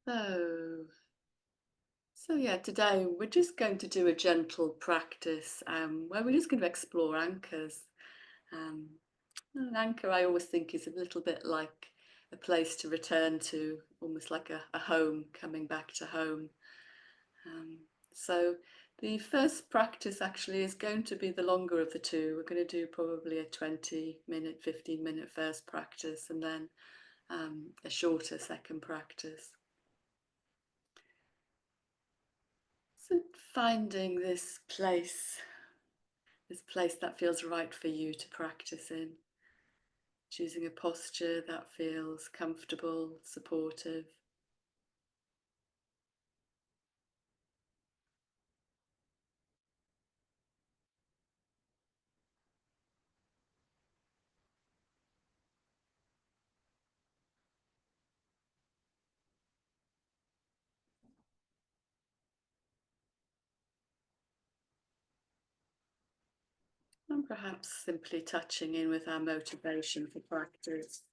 So yeah, today we're just going to do a gentle practice where we're just going to explore anchors. Um, an anchor I always think is a little bit like a place to return to, almost like a home, coming back to home. Um, so the first practice actually is going to be the longer of the two. We're going to do probably a 20-minute, 15-minute first practice and then a shorter second practice. So finding this place that feels right for you to practice in, choosing a posture that feels comfortable, supportive. And perhaps simply touching in with our motivation for practice.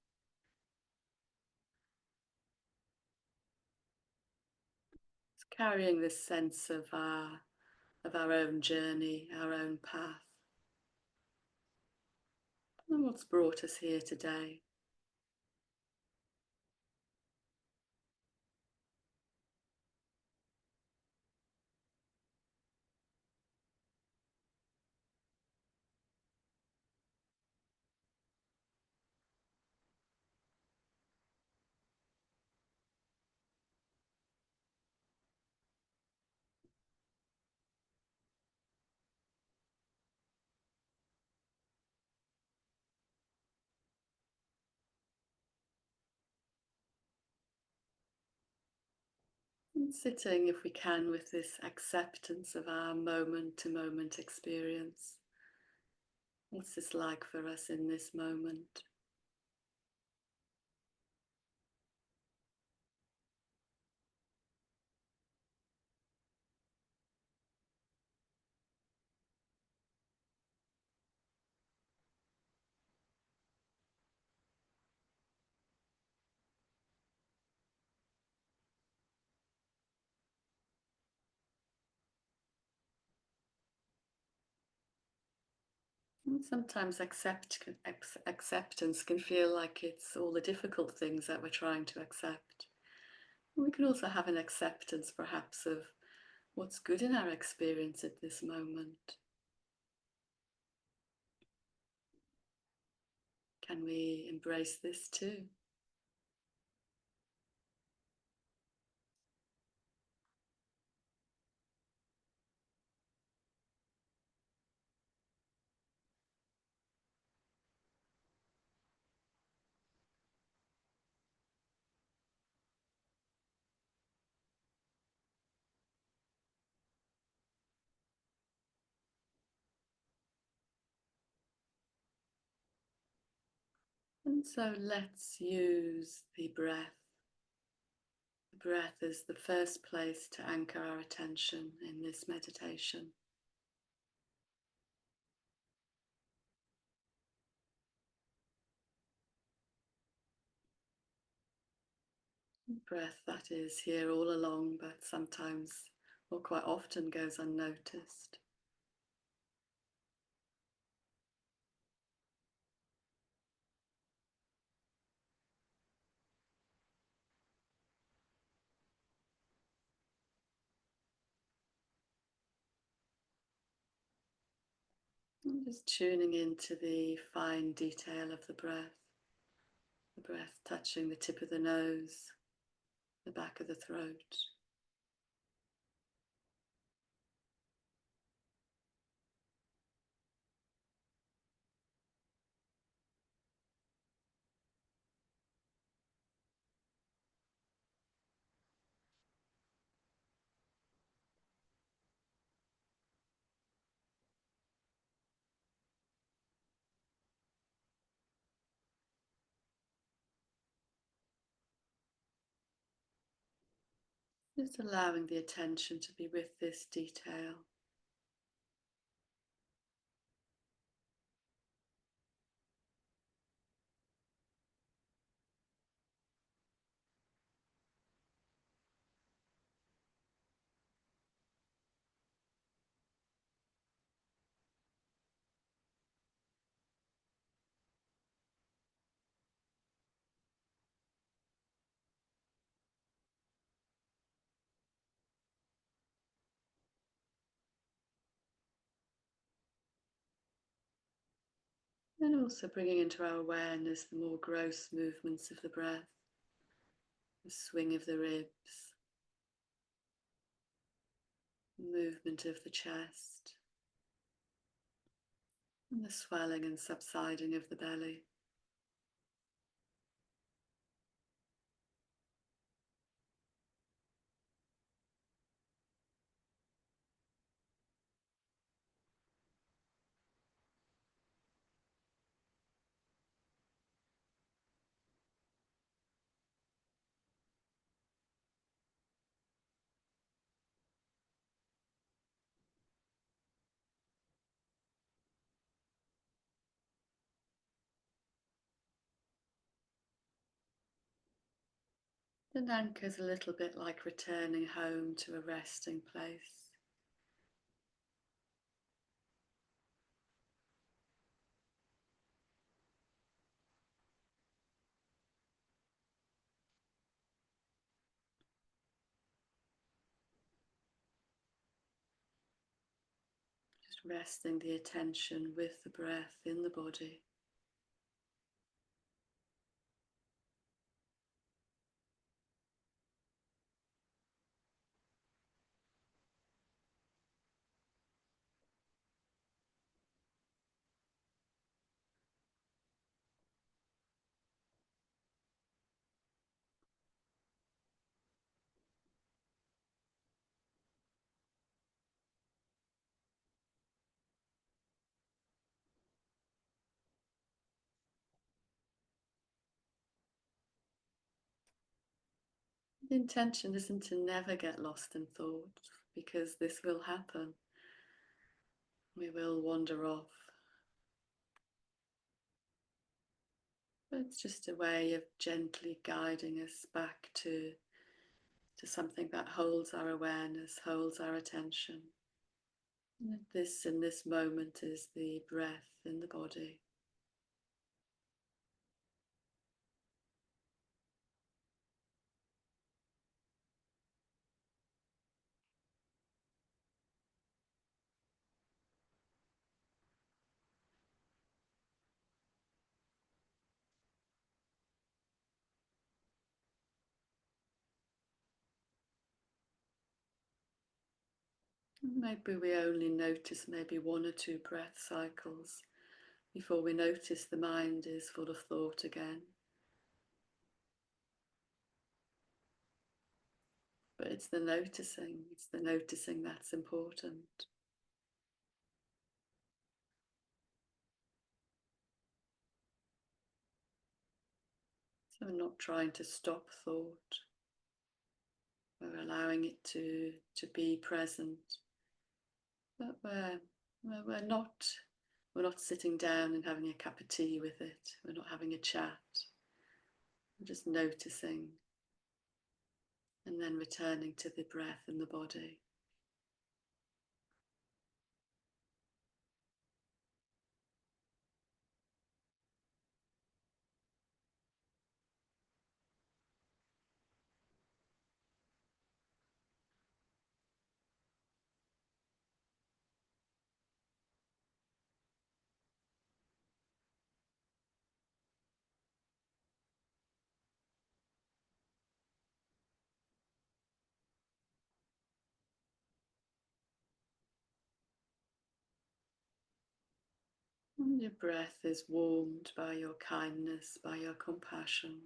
It's carrying this sense of our own journey, our own path, and what's brought us here today. And sitting, if we can, with this acceptance of our moment-to-moment experience. What's this like for us in this moment? And sometimes acceptance can feel like it's all the difficult things that we're trying to accept. We can also have an acceptance, perhaps, of what's good in our experience at this moment. Can we embrace this too? And so let's use the breath. The breath is the first place to anchor our attention in this meditation. Breath that is here all along, but sometimes or quite often goes unnoticed. And just tuning into the fine detail of the breath touching the tip of the nose, the back of the throat. Just allowing the attention to be with this detail. And also bringing into our awareness the more gross movements of the breath, the swing of the ribs, the movement of the chest, and the swelling and subsiding of the belly. The anchor is a little bit like returning home to a resting place. Just resting the attention with the breath in the body. The intention isn't to never get lost in thought, because this will happen. We will wander off. But it's just a way of gently guiding us back to something that holds our awareness, holds our attention. And this in this moment is the breath in the body. Maybe we only notice maybe one or two breath cycles before we notice the mind is full of thought again. But it's the noticing that's important. So we're not trying to stop thought. We're allowing it to be present. But we're not sitting down and having a cup of tea with it. We're not having a chat. We're just noticing and then returning to the breath in the body. And your breath is warmed by your kindness, by your compassion.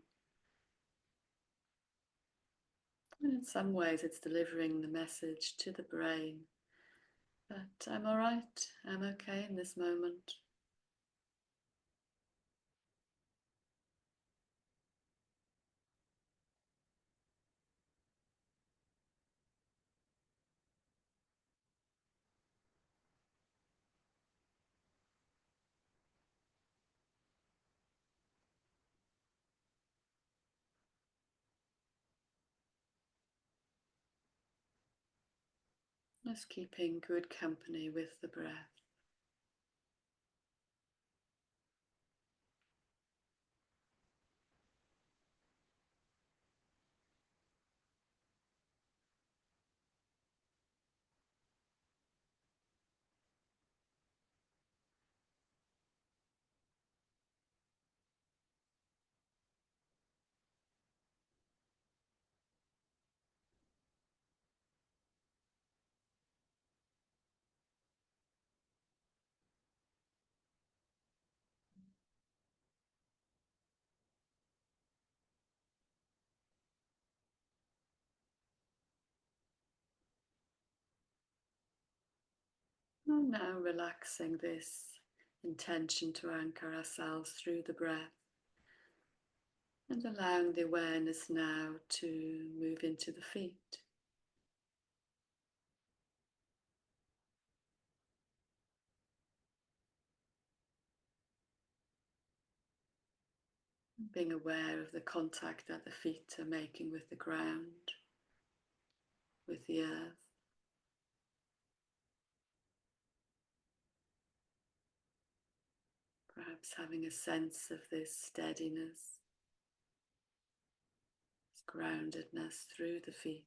And in some ways it's delivering the message to the brain that I'm all right, I'm okay in this moment. Just keeping good company with the breath. And now relaxing this intention to anchor ourselves through the breath, and allowing the awareness now to move into the feet. Being aware of the contact that the feet are making with the ground, with the earth. Perhaps having a sense of this steadiness, this groundedness through the feet.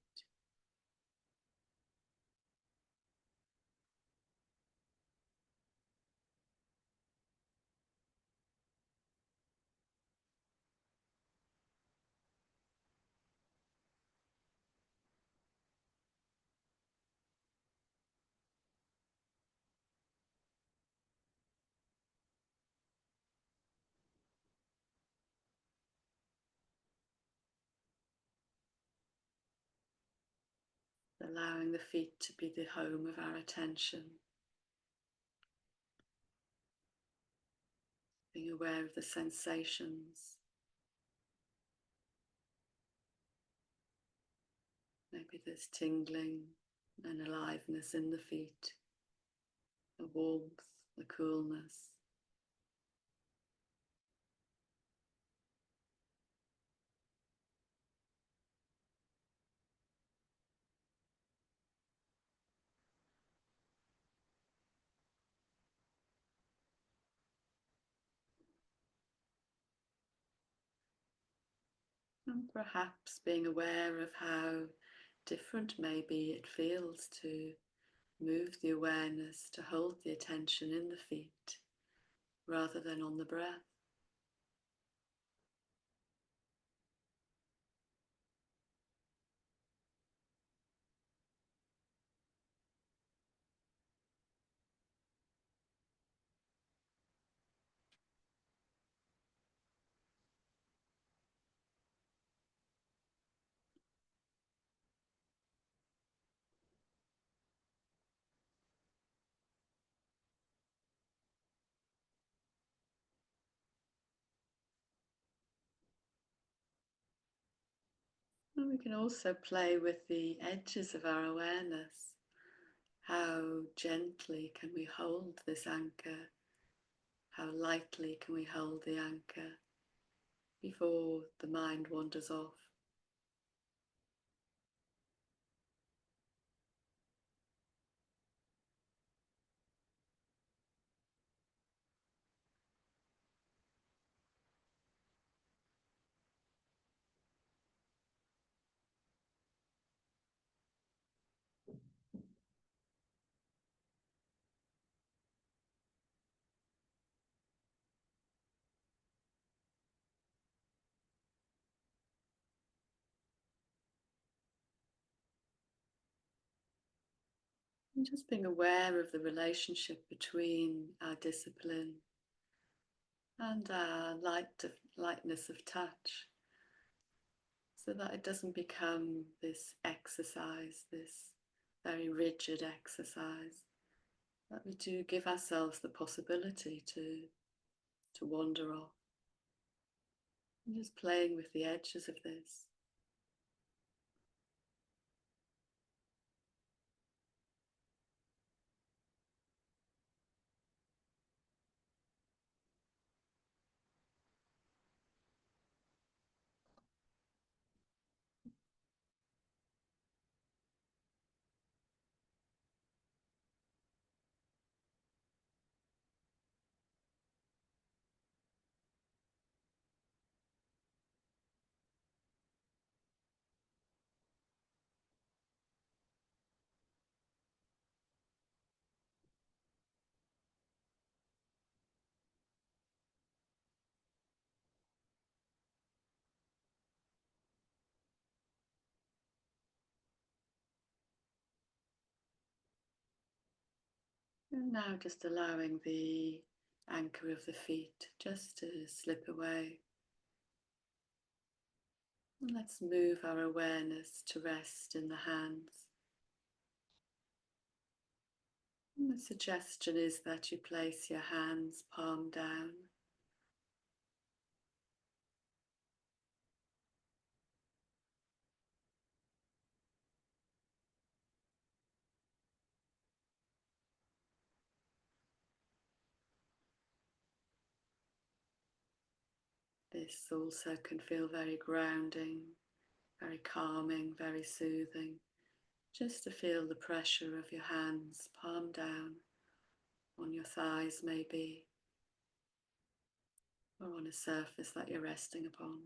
Allowing the feet to be the home of our attention. Being aware of the sensations. Maybe there's tingling and aliveness in the feet, the warmth, the coolness. And perhaps being aware of how different maybe it feels to move the awareness to hold the attention in the feet rather than on the breath. And we can also play with the edges of our awareness. How gently can we hold this anchor? How lightly can we hold the anchor before the mind wanders off? And just being aware of the relationship between our discipline and our lightness of touch, so that it doesn't become this exercise, this very rigid exercise, that we do give ourselves the possibility to wander off. And just playing with the edges of this. And now just allowing the anchor of the feet just to slip away. And let's move our awareness to rest in the hands. And the suggestion is that you place your hands palm down. This also can feel very grounding, very calming, very soothing. Just to feel the pressure of your hands palm down on your thighs maybe, or on a surface that you're resting upon.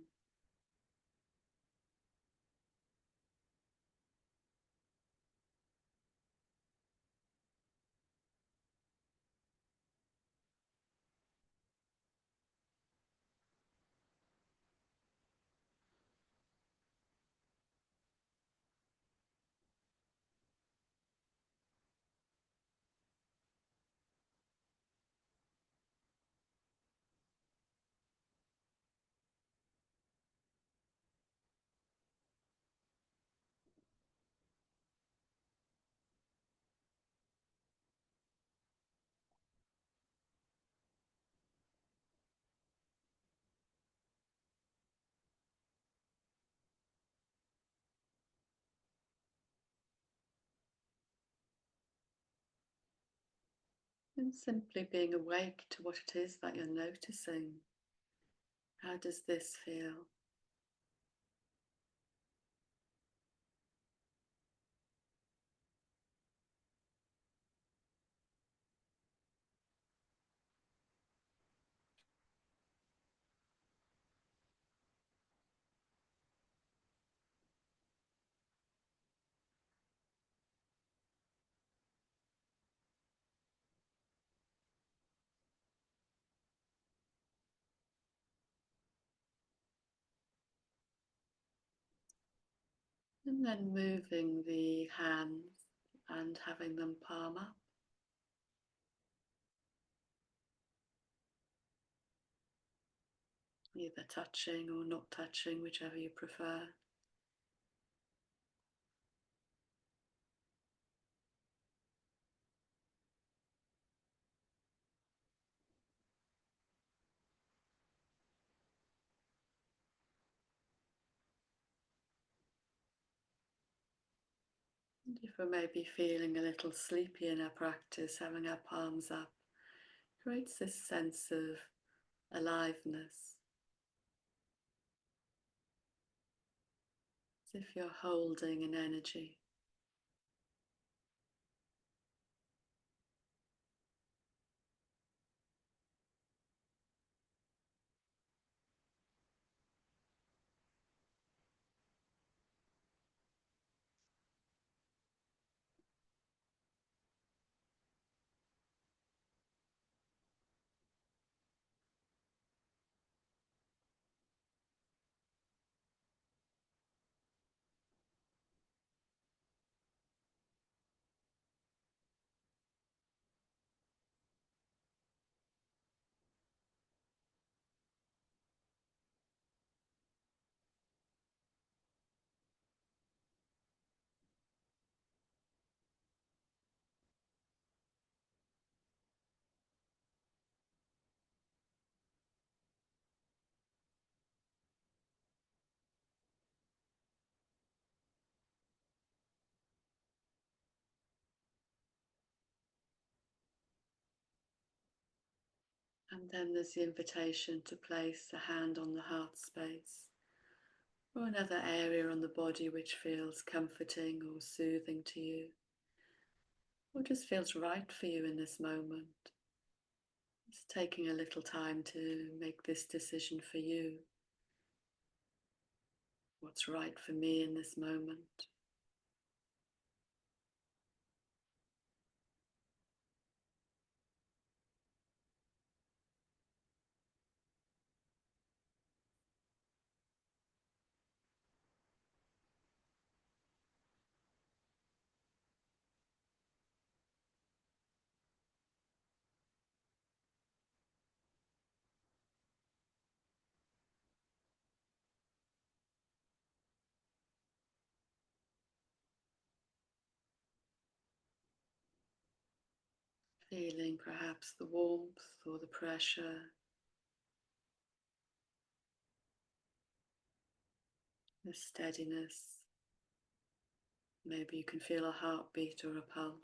And simply being awake to what it is that you're noticing. How does this feel? And then moving the hands and having them palm up, either touching or not touching, whichever you prefer. And if we're maybe feeling a little sleepy in our practice, having our palms up creates this sense of aliveness, as if you're holding an energy. And then there's the invitation to place a hand on the heart space, or another area on the body which feels comforting or soothing to you, or just feels right for you in this moment. It's taking a little time to make this decision for you. What's right for me in this moment? Feeling perhaps the warmth or the pressure, the steadiness. Maybe you can feel a heartbeat or a pulse.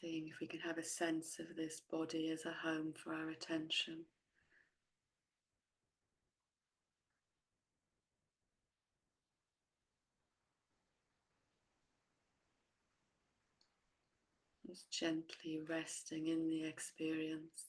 Seeing if we can have a sense of this body as a home for our attention. Just gently resting in the experience.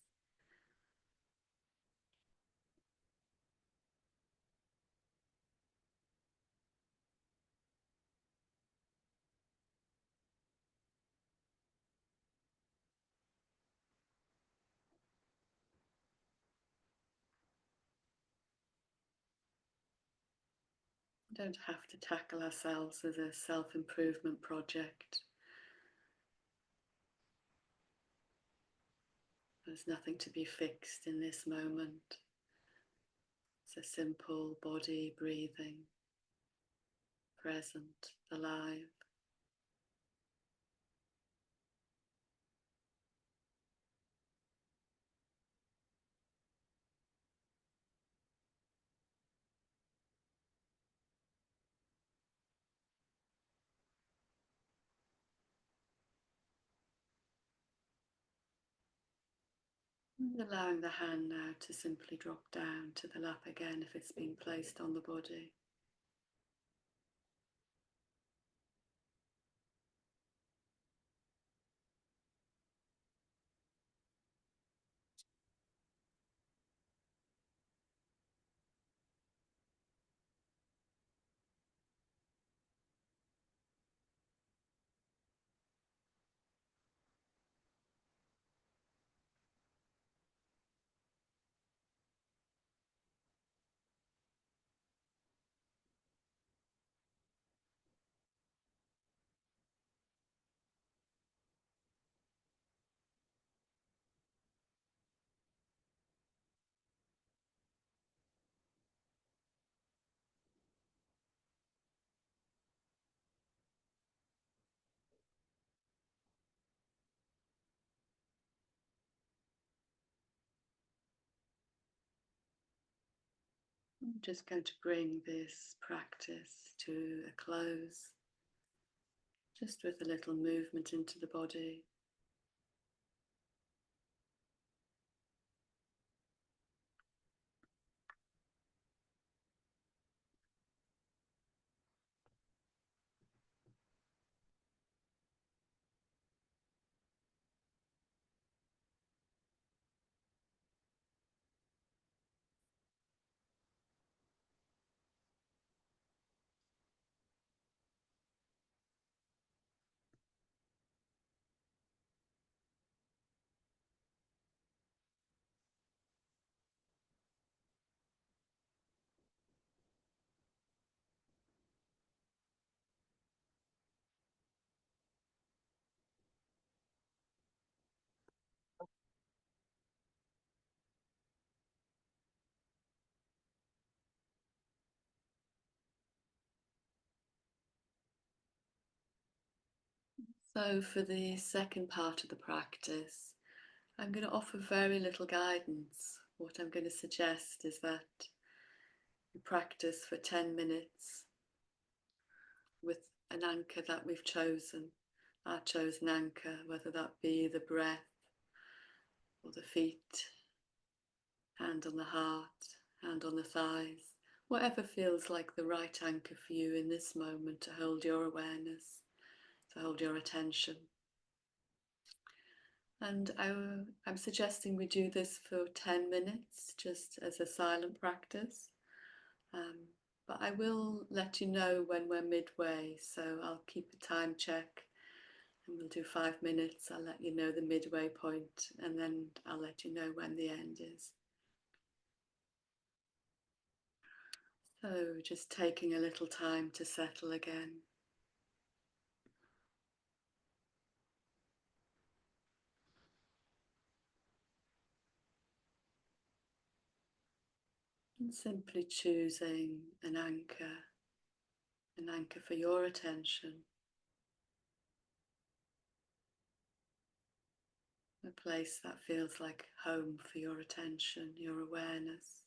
We don't have to tackle ourselves as a self-improvement project. There's nothing to be fixed in this moment. It's a simple body breathing, present, alive. And allowing the hand now to simply drop down to the lap again if it's been placed on the body. I'm just going to bring this practice to a close, just with a little movement into the body. So for the second part of the practice, I'm going to offer very little guidance. What I'm going to suggest is that you practice for 10 minutes with an anchor that we've chosen, our chosen anchor, whether that be the breath or the feet, hand on the heart, hand on the thighs, whatever feels like the right anchor for you in this moment to hold your awareness, to hold your attention. And I'm suggesting we do this for 10 minutes, just as a silent practice. But I will let you know when we're midway, so I'll keep a time check and we'll do 5 minutes. I'll let you know the midway point and then I'll let you know when the end is. So just taking a little time to settle again. And simply choosing an anchor for your attention, a place that feels like home for your attention, your awareness.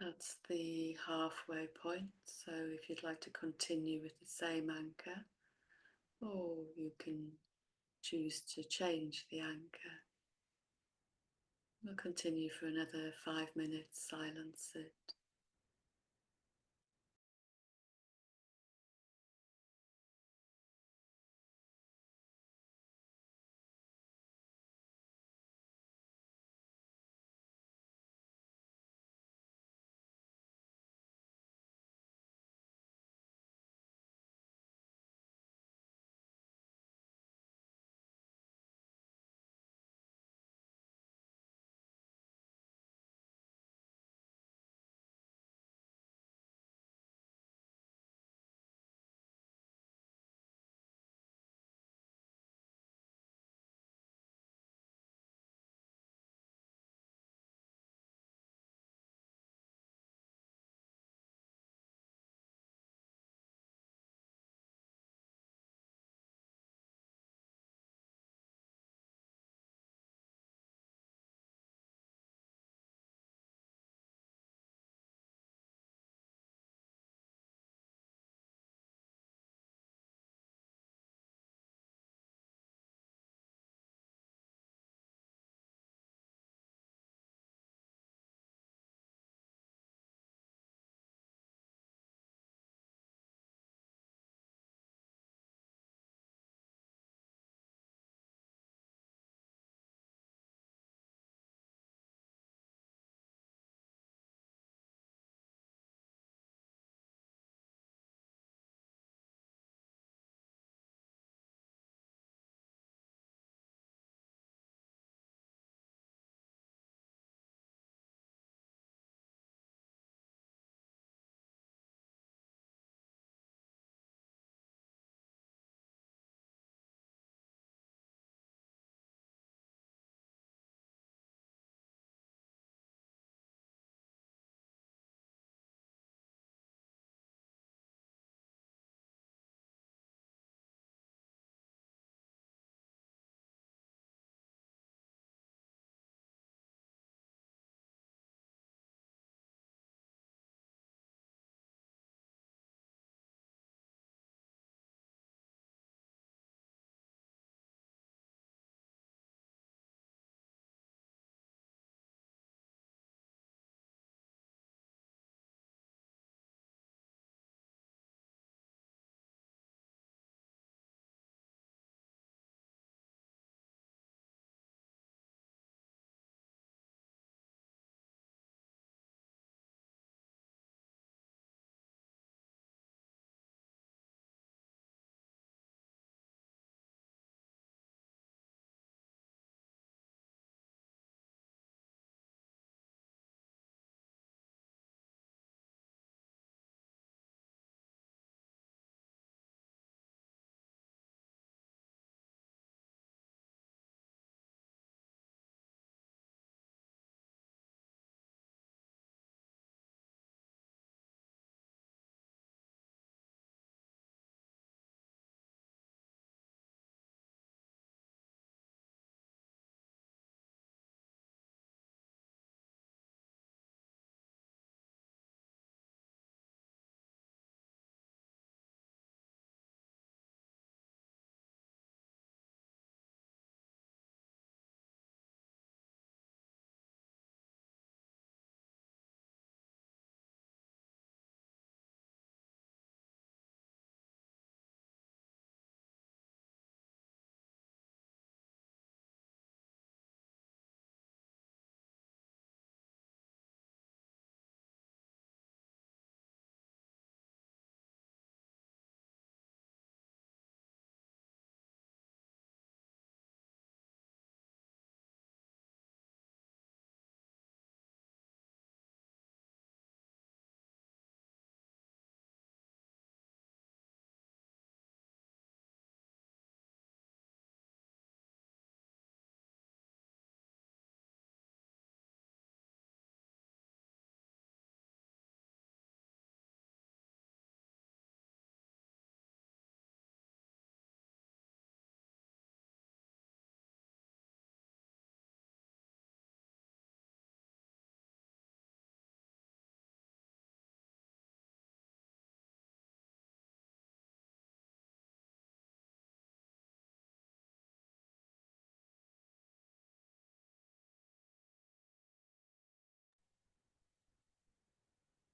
That's the halfway point. So if you'd like to continue with the same anchor, or you can choose to change the anchor. We'll continue for another 5 minutes, silence it.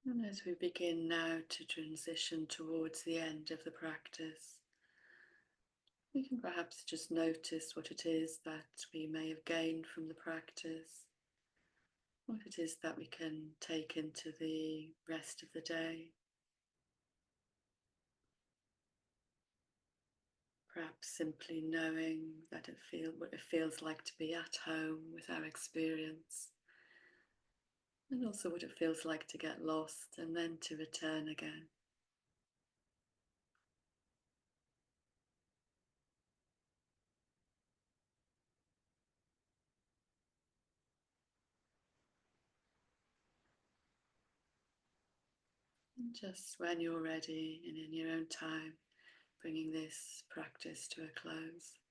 And as we begin now to transition towards the end of the practice, we can perhaps just notice what it is that we may have gained from the practice, what it is that we can take into the rest of the day. Perhaps simply knowing that what it feels like to be at home with our experience, and also what it feels like to get lost and then to return again. And just when you're ready and in your own time, bringing this practice to a close.